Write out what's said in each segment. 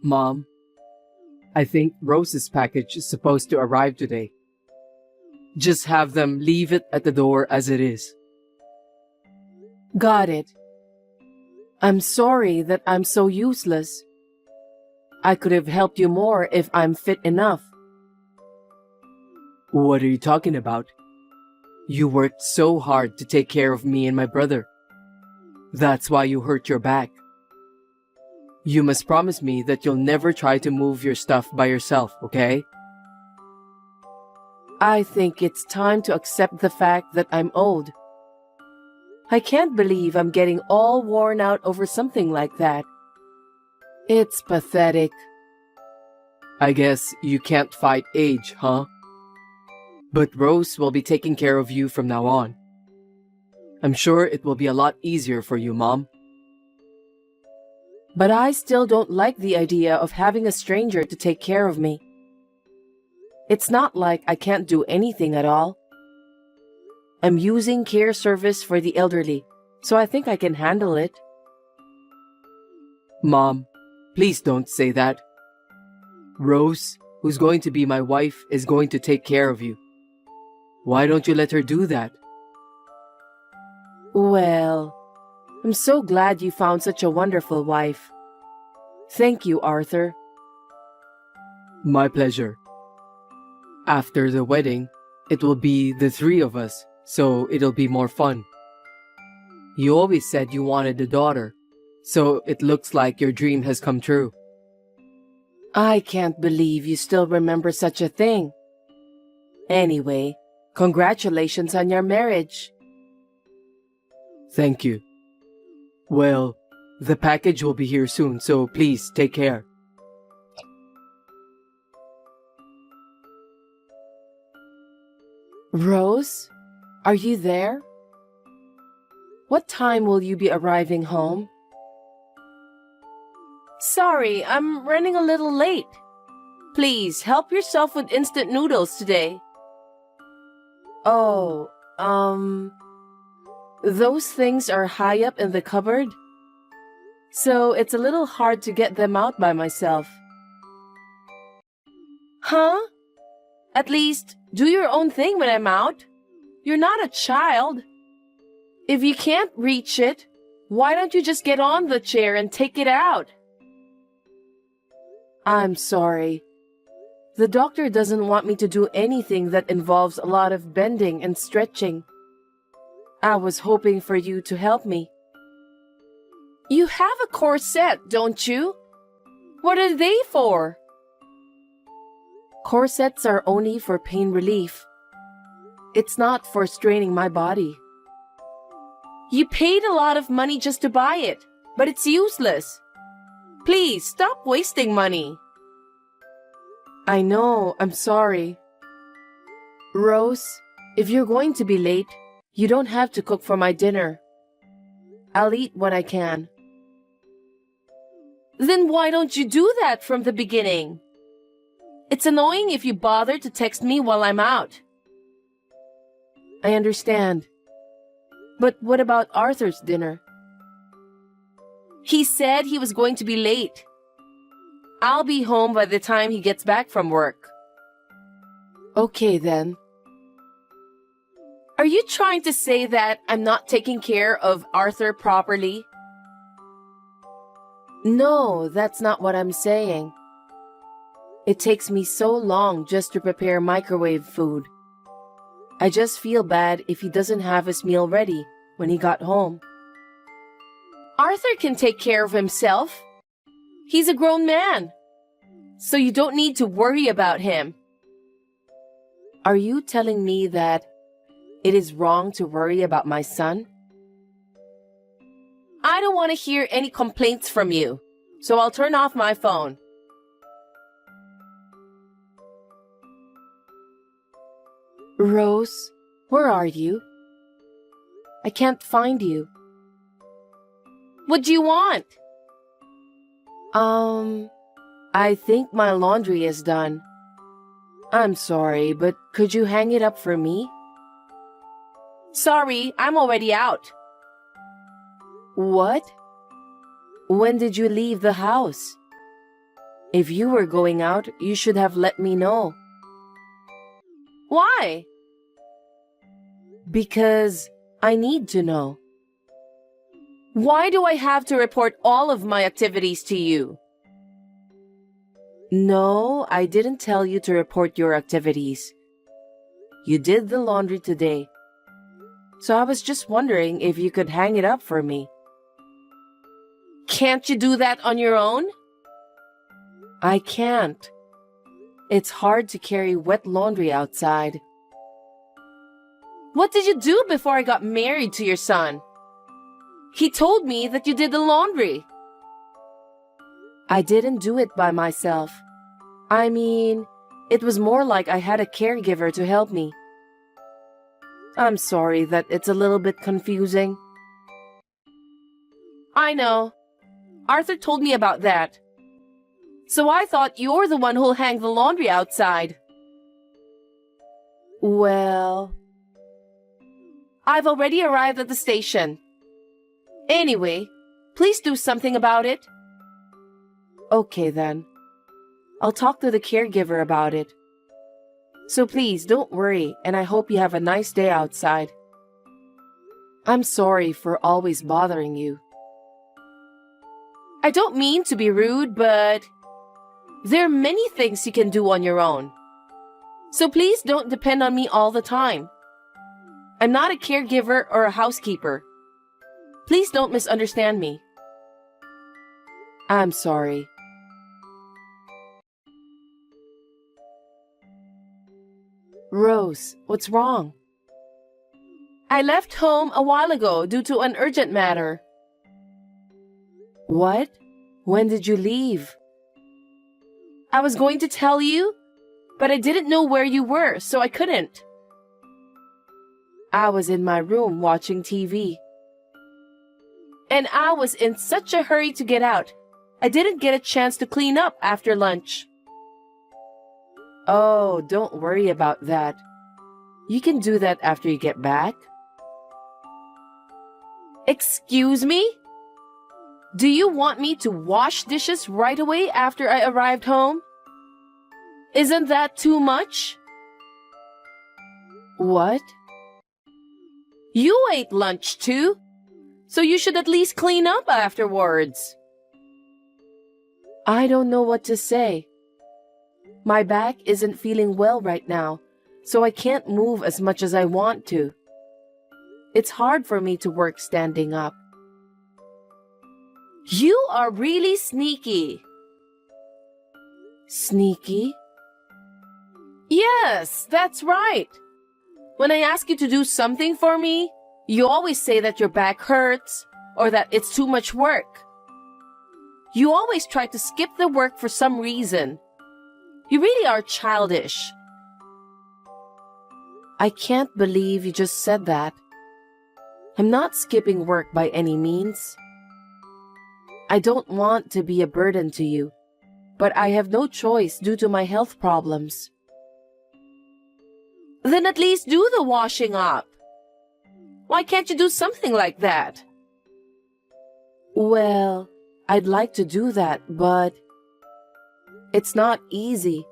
Mom, I think Rose's package is supposed to arrive today. Just have them leave it at the door as it is. Got it. I'm sorry that I'm so useless. I could have helped you more if I'm fit enough. What are you talking about? You worked so hard to take care of me and my brother. That's why you hurt your back. You must promise me that you'll never try to move your stuff by yourself, okay? I think it's time to accept the fact that I'm old. I can't believe I'm getting all worn out over something like that. It's pathetic. I guess you can't fight age, huh? But Rose will be taking care of you from now on. I'm sure it will be a lot easier for you, Mom. But I still don't like the idea of having a stranger to take care of me. It's not like I can't do anything at all. I'm using care service for the elderly, so I think I can handle it. Mom, please don't say that. Rose, who's going to be my wife, is going to take care of you. Why don't you let her do that? Well, I'm so glad you found such a wonderful wife. Thank you, Arthur. My pleasure. After the wedding, it will be the three of us, so it'll be more fun. You always said you wanted a daughter, so it looks like your dream has come true. I can't believe you still remember such a thing. Anyway, congratulations on your marriage. Thank you. Well, the package will be here soon, so please take care. Rose, are you there? What time will you be arriving home? Sorry, I'm running a little late. Please help yourself with instant noodles today. Oh, those things are high up in the cupboard, so it's a little hard to get them out by myself. Huh? At least, do your own thing when I'm out. You're not a child. If you can't reach it, why don't you just get on the chair and take it out? I'm sorry. The doctor doesn't want me to do anything that involves a lot of bending and stretching. I was hoping for you to help me. You have a corset, don't you? What are they for? Corsets are only for pain relief. It's not for straining my body. You paid a lot of money just to buy it, but it's useless. Please stop wasting money. I know, I'm sorry. Rose, if you're going to be late, you don't have to cook for my dinner. I'll eat what I can. Then why don't you do that from the beginning? It's annoying if you bother to text me while I'm out. I understand. But what about Arthur's dinner? He said he was going to be late. I'll be home by the time he gets back from work. Okay then. Are you trying to say that I'm not taking care of Arthur properly? No, that's not what I'm saying. It takes me so long just to prepare microwave food. I just feel bad if he doesn't have his meal ready when he got home. Arthur can take care of himself. He's a grown man, so you don't need to worry about him. Are you telling me that it is wrong to worry about my son? I don't want to hear any complaints from you, so I'll turn off my phone. Rose, where are you? I can't find you. What do you want? I think my laundry is done. I'm sorry, but could you hang it up for me? Sorry, I'm already out. What? When did you leave the house? If you were going out, you should have let me know. Why? Because I need to know. Why do I have to report all of my activities to you? No, I didn't tell you to report your activities. You did the laundry today. So I was just wondering if you could hang it up for me. Can't you do that on your own? I can't. It's hard to carry wet laundry outside. What did you do before I got married to your son? He told me that you did the laundry. I didn't do it by myself. I mean, it was more like I had a caregiver to help me. I'm sorry that it's a little bit confusing. I know. Arthur told me about that. So I thought you're the one who'll hang the laundry outside. Well, I've already arrived at the station. Anyway, please do something about it. Okay then. I'll talk to the caregiver about it. So please don't worry, and I hope you have a nice day outside. I'm sorry for always bothering you. I don't mean to be rude, but there are many things you can do on your own. So please don't depend on me all the time. I'm not a caregiver or a housekeeper. Please don't misunderstand me. I'm sorry. Rose, what's wrong? I left home a while ago due to an urgent matter. What? When did you leave? I was going to tell you, but I didn't know where you were, so I couldn't. I was in my room watching TV. And I was in such a hurry to get out, I didn't get a chance to clean up after lunch. Oh, don't worry about that. You can do that after you get back. Excuse me? Do you want me to wash dishes right away after I arrived home? Isn't that too much? What? You ate lunch too, so you should at least clean up afterwards. I don't know what to say. My back isn't feeling well right now, so I can't move as much as I want to. It's hard for me to work standing up. You are really sneaky. Sneaky? Yes, that's right. When I ask you to do something for me, you always say that your back hurts or that it's too much work. You always try to skip the work for some reason. You really are childish. I can't believe you just said that. I'm not skipping work by any means. I don't want to be a burden to you, but I have no choice due to my health problems. Then at least do the washing up. Why can't you do something like that? Well, I'd like to do that, but it's not easy.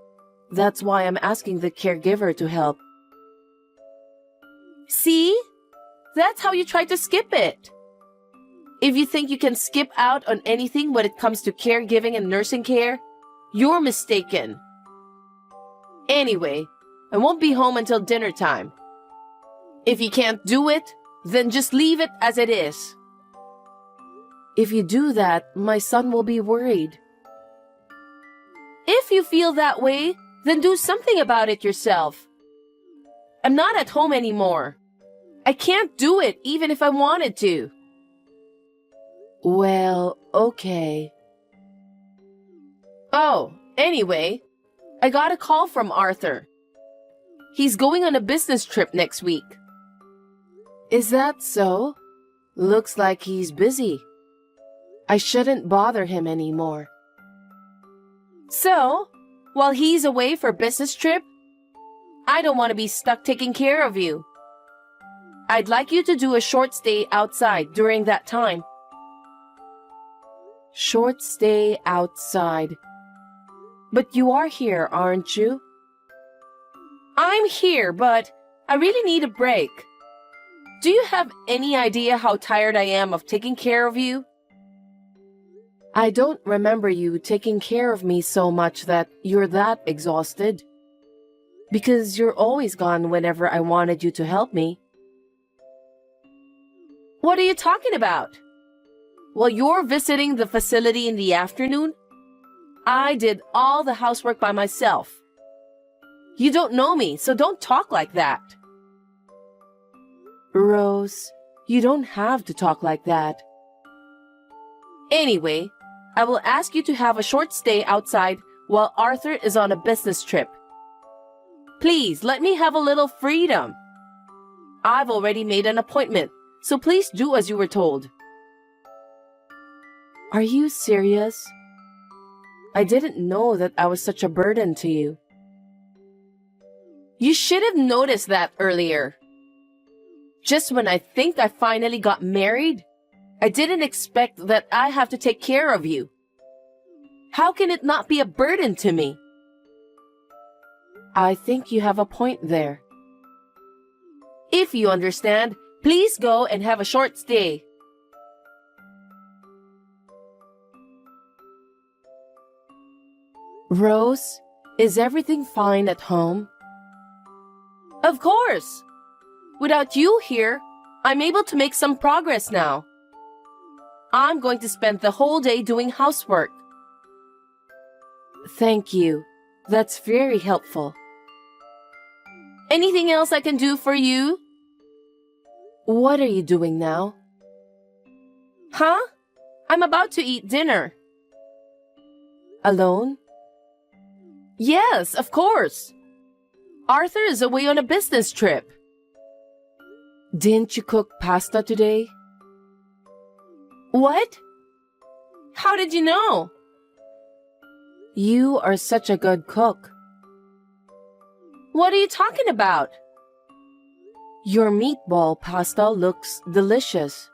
That's why I'm asking the caregiver to help. See? That's how you try to skip it. If you think you can skip out on anything when it comes to caregiving and nursing care, you're mistaken. Anyway, I won't be home until dinner time. If you can't do it, then just leave it as it is. If you do that, my son will be worried. If you feel that way, then do something about it yourself. I'm not at home anymore. I can't do it even if I wanted to. Well, okay. Oh, anyway, I got a call from Arthur. He's going on a business trip next week. Is that so? Looks like he's busy. I shouldn't bother him anymore. So, while he's away for business trip, I don't want to be stuck taking care of you. I'd like you to do a short stay outside during that time. Short stay outside. But you are here, aren't you? I'm here, but I really need a break. Do you have any idea how tired I am of taking care of you? I don't remember you taking care of me so much that you're that exhausted. Because you're always gone whenever I wanted you to help me. What are you talking about? While you're visiting the facility in the afternoon, I did all the housework by myself. You don't know me, so don't talk like that. Rose, you don't have to talk like that. Anyway, I will ask you to have a short stay outside while Arthur is on a business trip. Please, let me have a little freedom. I've already made an appointment, so please do as you were told. Are you serious? I didn't know that I was such a burden to you. You should have noticed that earlier. Just when I think I finally got married, I didn't expect that I have to take care of you. How can it not be a burden to me? I think you have a point there. If you understand, please go and have a short stay. Rose, is everything fine at home? Of course. Without you here, I'm able to make some progress now. I'm going to spend the whole day doing housework. Thank you. That's very helpful. Anything else I can do for you? What are you doing now? Huh? I'm about to eat dinner. Alone? Yes, of course. Arthur is away on a business trip. Didn't you cook pasta today? What? How did you know? You are such a good cook. What are you talking about? Your meatball pasta looks delicious.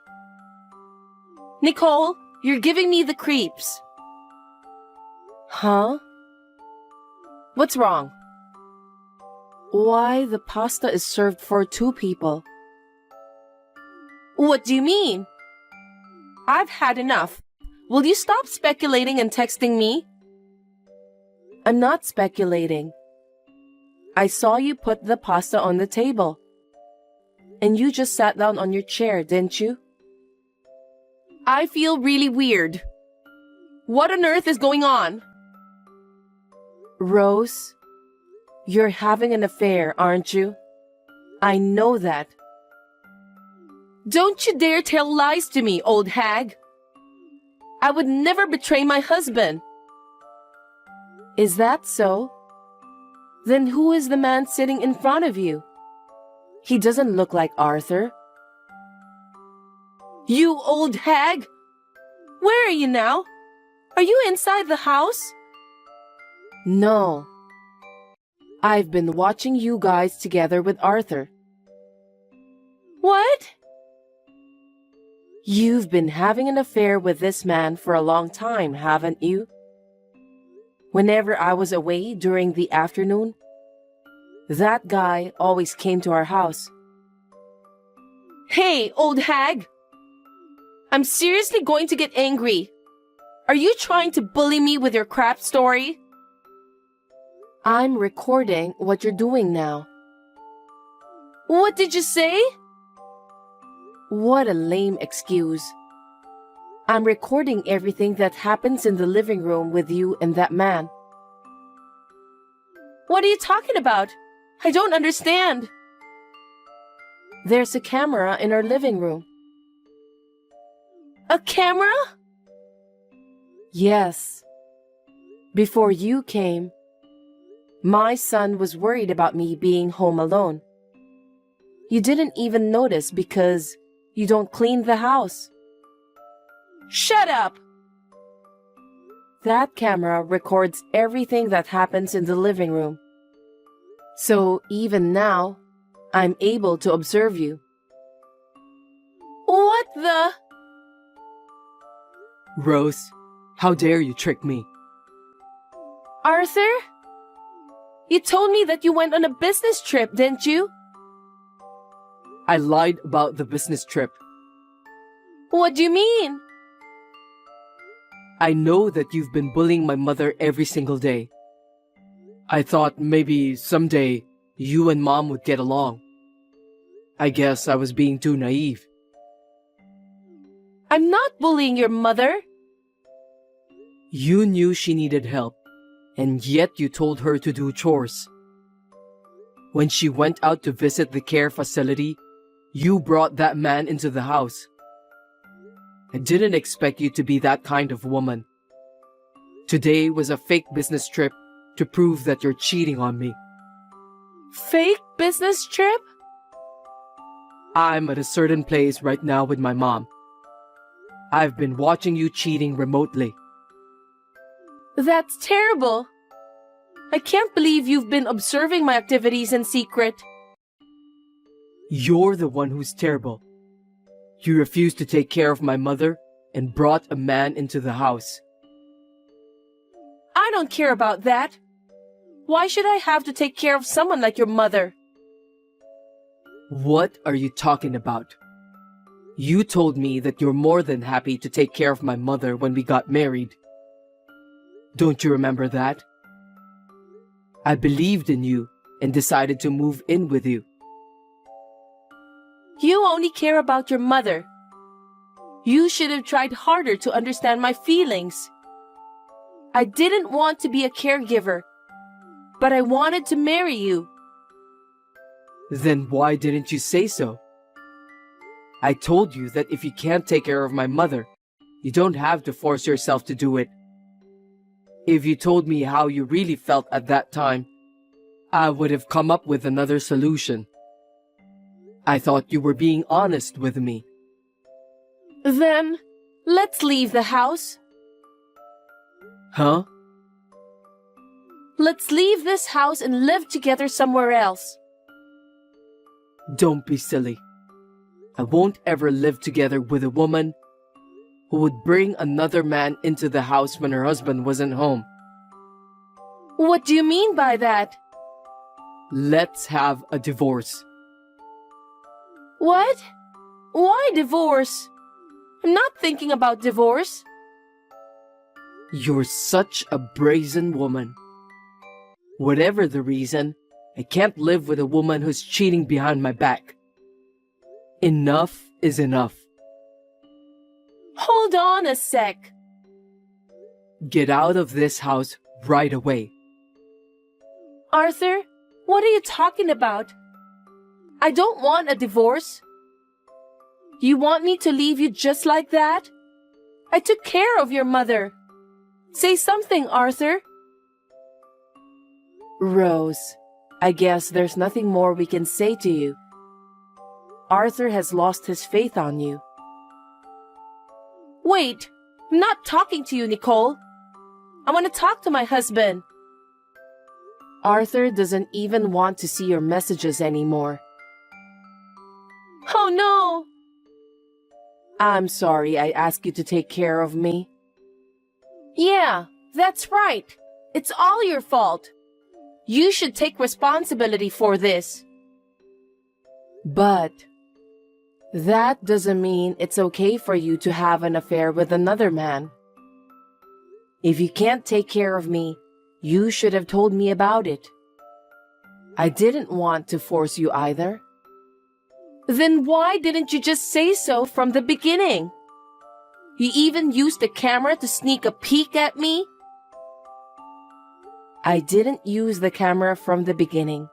Nicole, you're giving me the creeps. Huh? What's wrong? Why the pasta is served for 2 people? What do you mean? I've had enough. Will you stop speculating and texting me? I'm not speculating. I saw you put the pasta on the table. And you just sat down on your chair, didn't you? I feel really weird. What on earth is going on? Rose, you're having an affair, aren't you? I know that. Don't you dare tell lies to me, old hag. I would never betray my husband. Is that so? Then who is the man sitting in front of you? He doesn't look like Arthur. You old hag! Where are you now? Are you inside the house? No. I've been watching you guys together with Arthur. What? You've been having an affair with this man for a long time, haven't you? Whenever I was away during the afternoon, that guy always came to our house. Hey, old hag! I'm seriously going to get angry. Are you trying to bully me with your crap story? I'm recording what you're doing now. What did you say? What a lame excuse. I'm recording everything that happens in the living room with you and that man. What are you talking about? I don't understand. There's a camera in our living room. A camera? Yes. Before you came, my son was worried about me being home alone. You didn't even notice because you don't clean the house. Shut up! That camera records everything that happens in the living room. So even now, I'm able to observe you. What the? Rose, how dare you trick me? Arthur? You told me that you went on a business trip, didn't you? I lied about the business trip. What do you mean? I know that you've been bullying my mother every single day. I thought maybe someday you and Mom would get along. I guess I was being too naive. I'm not bullying your mother. You knew she needed help, and yet you told her to do chores. When she went out to visit the care facility, you brought that man into the house. I didn't expect you to be that kind of woman. Today was a fake business trip to prove that you're cheating on me. Fake business trip? I'm at a certain place right now with my mom. I've been watching you cheating remotely. That's terrible. I can't believe you've been observing my activities in secret. You're the one who's terrible. You refused to take care of my mother and brought a man into the house. I don't care about that. Why should I have to take care of someone like your mother? What are you talking about? You told me that you're more than happy to take care of my mother when we got married. Don't you remember that? I believed in you and decided to move in with you. You only care about your mother. You should have tried harder to understand my feelings. I didn't want to be a caregiver, but I wanted to marry you. Then why didn't you say so? I told you that if you can't take care of my mother, you don't have to force yourself to do it. If you told me how you really felt at that time, I would have come up with another solution. I thought you were being honest with me. Then, let's leave the house. Huh? Let's leave this house and live together somewhere else. Don't be silly. I won't ever live together with a woman who would bring another man into the house when her husband wasn't home. What do you mean by that? Let's have a divorce. What? Why divorce? I'm not thinking about divorce. You're such a brazen woman. Whatever the reason, I can't live with a woman who's cheating behind my back. Enough is enough. Hold on a sec. Get out of this house right away. Arthur, what are you talking about? I don't want a divorce. You want me to leave you just like that? I took care of your mother. Say something, Arthur. Rose, I guess there's nothing more we can say to you. Arthur has lost his faith on you. Wait, I'm not talking to you, Nicole. I want to talk to my husband. Arthur doesn't even want to see your messages anymore. Oh no! I'm sorry I asked you to take care of me. Yeah, that's right. It's all your fault. You should take responsibility for this. But that doesn't mean it's okay for you to have an affair with another man. If you can't take care of me, you should have told me about it. I didn't want to force you either. Then why didn't you just say so from the beginning? You even used the camera to sneak a peek at me? I didn't use the camera from the beginning.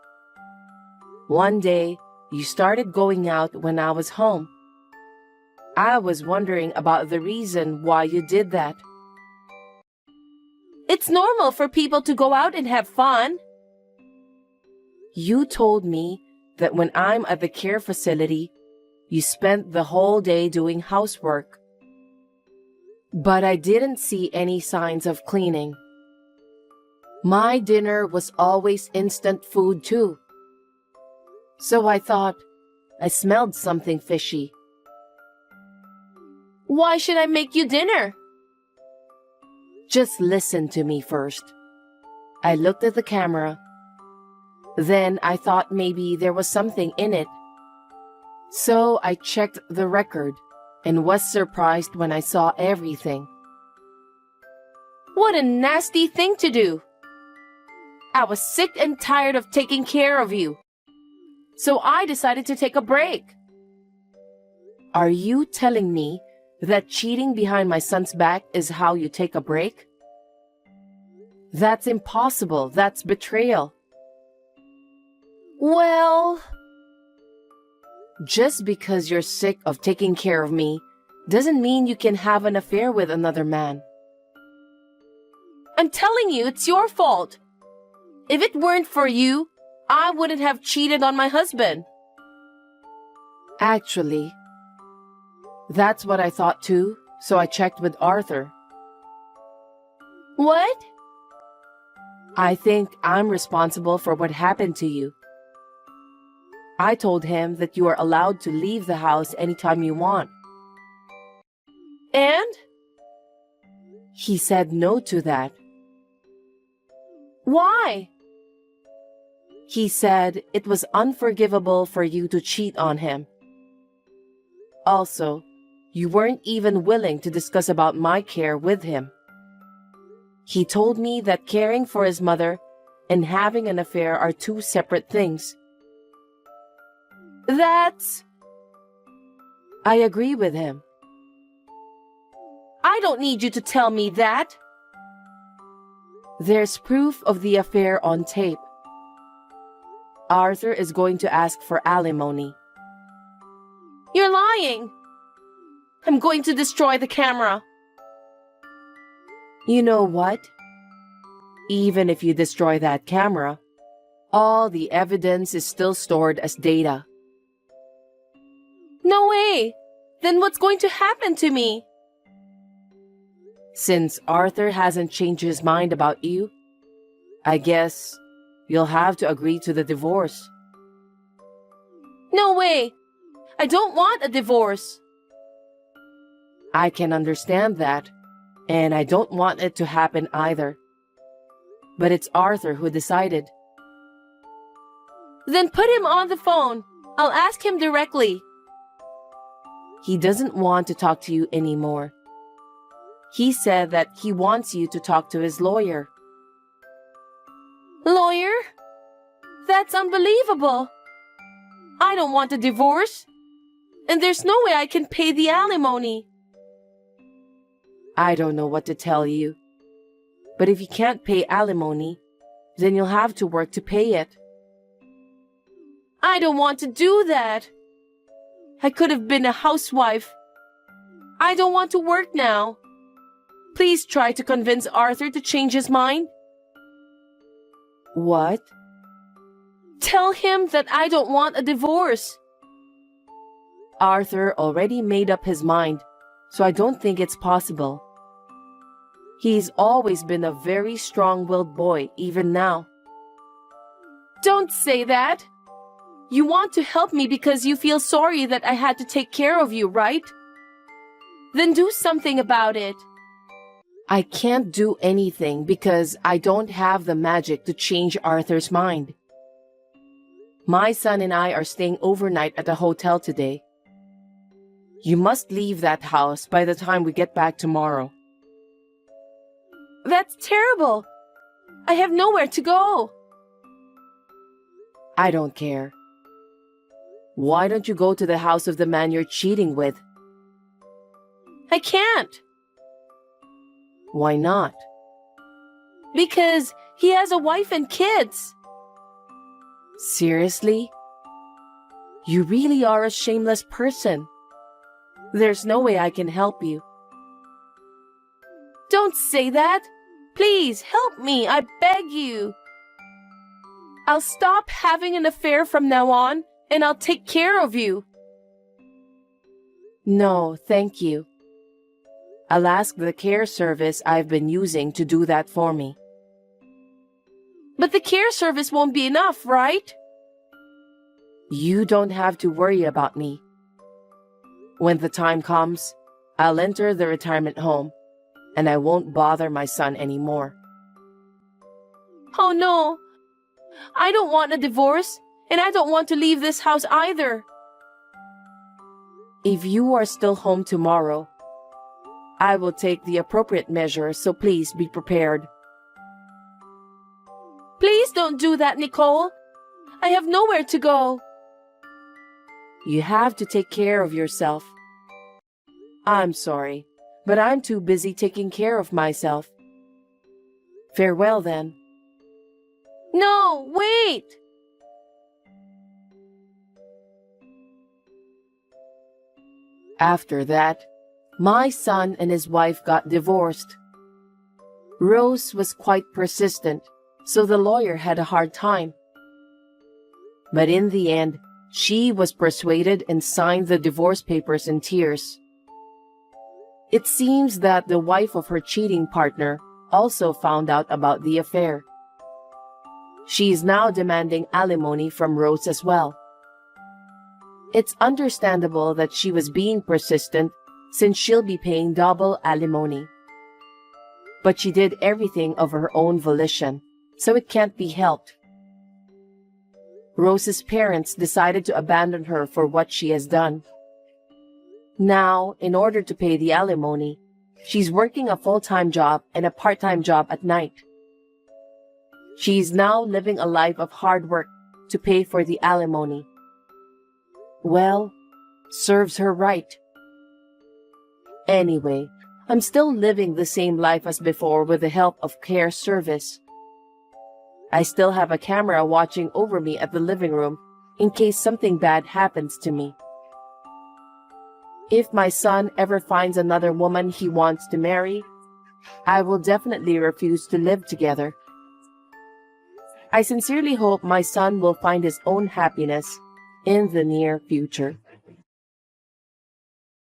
One day, you started going out when I was home. I was wondering about the reason why you did that. It's normal for people to go out and have fun. You told me that when I'm at the care facility, you spent the whole day doing housework. But I didn't see any signs of cleaning. My dinner was always instant food too. So I thought I smelled something fishy. Why should I make you dinner? Just listen to me first. I looked at the camera. Then I thought maybe there was something in it. So I checked the record and was surprised when I saw everything. What a nasty thing to do! I was sick and tired of taking care of you. So I decided to take a break. Are you telling me that cheating behind my son's back is how you take a break? That's impossible. That's betrayal. Well, just because you're sick of taking care of me doesn't mean you can have an affair with another man. I'm telling you, it's your fault. If it weren't for you, I wouldn't have cheated on my husband. Actually, that's what I thought too, so I checked with Arthur. What? I think I'm responsible for what happened to you. I told him that you are allowed to leave the house anytime you want. And? He said no to that. Why? He said it was unforgivable for you to cheat on him. Also, you weren't even willing to discuss about my care with him. He told me that caring for his mother and having an affair are two separate things. I agree with him. I don't need you to tell me that. There's proof of the affair on tape. Arthur is going to ask for alimony. You're lying. I'm going to destroy the camera. You know what? Even if you destroy that camera, all the evidence is still stored as data. No way! Then what's going to happen to me? Since Arthur hasn't changed his mind about you, I guess you'll have to agree to the divorce. No way! I don't want a divorce. I can understand that, and I don't want it to happen either. But it's Arthur who decided. Then put him on the phone. I'll ask him directly. He doesn't want to talk to you anymore. He said that he wants you to talk to his lawyer. Lawyer? That's unbelievable. I don't want a divorce. And there's no way I can pay the alimony. I don't know what to tell you. But if you can't pay alimony, then you'll have to work to pay it. I don't want to do that. I could have been a housewife. I don't want to work now. Please try to convince Arthur to change his mind. What? Tell him that I don't want a divorce. Arthur already made up his mind, so I don't think it's possible. He's always been a very strong-willed boy, even now. Don't say that. You want to help me because you feel sorry that I had to take care of you, right? Then do something about it. I can't do anything because I don't have the magic to change Arthur's mind. My son and I are staying overnight at a hotel today. You must leave that house by the time we get back tomorrow. That's terrible. I have nowhere to go. I don't care. Why don't you go to the house of the man you're cheating with? I can't. Why not? Because he has a wife and kids. Seriously? You really are a shameless person. There's no way I can help you. Don't say that. Please help me, I beg you. I'll stop having an affair from now on, and I'll take care of you. No, thank you. I'll ask the care service I've been using to do that for me. But the care service won't be enough, right? You don't have to worry about me. When the time comes, I'll enter the retirement home, and I won't bother my son anymore. Oh no! I don't want a divorce, and I don't want to leave this house either. If you are still home tomorrow, I will take the appropriate measures, so please be prepared. Please don't do that, Nicole. I have nowhere to go. You have to take care of yourself. I'm sorry, but I'm too busy taking care of myself. Farewell then. No, wait! After that, my son and his wife got divorced. Rose was quite persistent, so the lawyer had a hard time. But in the end, she was persuaded and signed the divorce papers in tears. It seems that the wife of her cheating partner also found out about the affair. She is now demanding alimony from Rose as well. It's understandable that she was being persistent since she'll be paying double alimony. But she did everything of her own volition, so it can't be helped. Rose's parents decided to abandon her for what she has done. Now, in order to pay the alimony, she's working a full-time job and a part-time job at night. She's now living a life of hard work to pay for the alimony. Well, serves her right. Anyway, I'm still living the same life as before with the help of care service. I still have a camera watching over me at the living room in case something bad happens to me. If my son ever finds another woman he wants to marry, I will definitely refuse to live together. I sincerely hope my son will find his own happiness in the near future.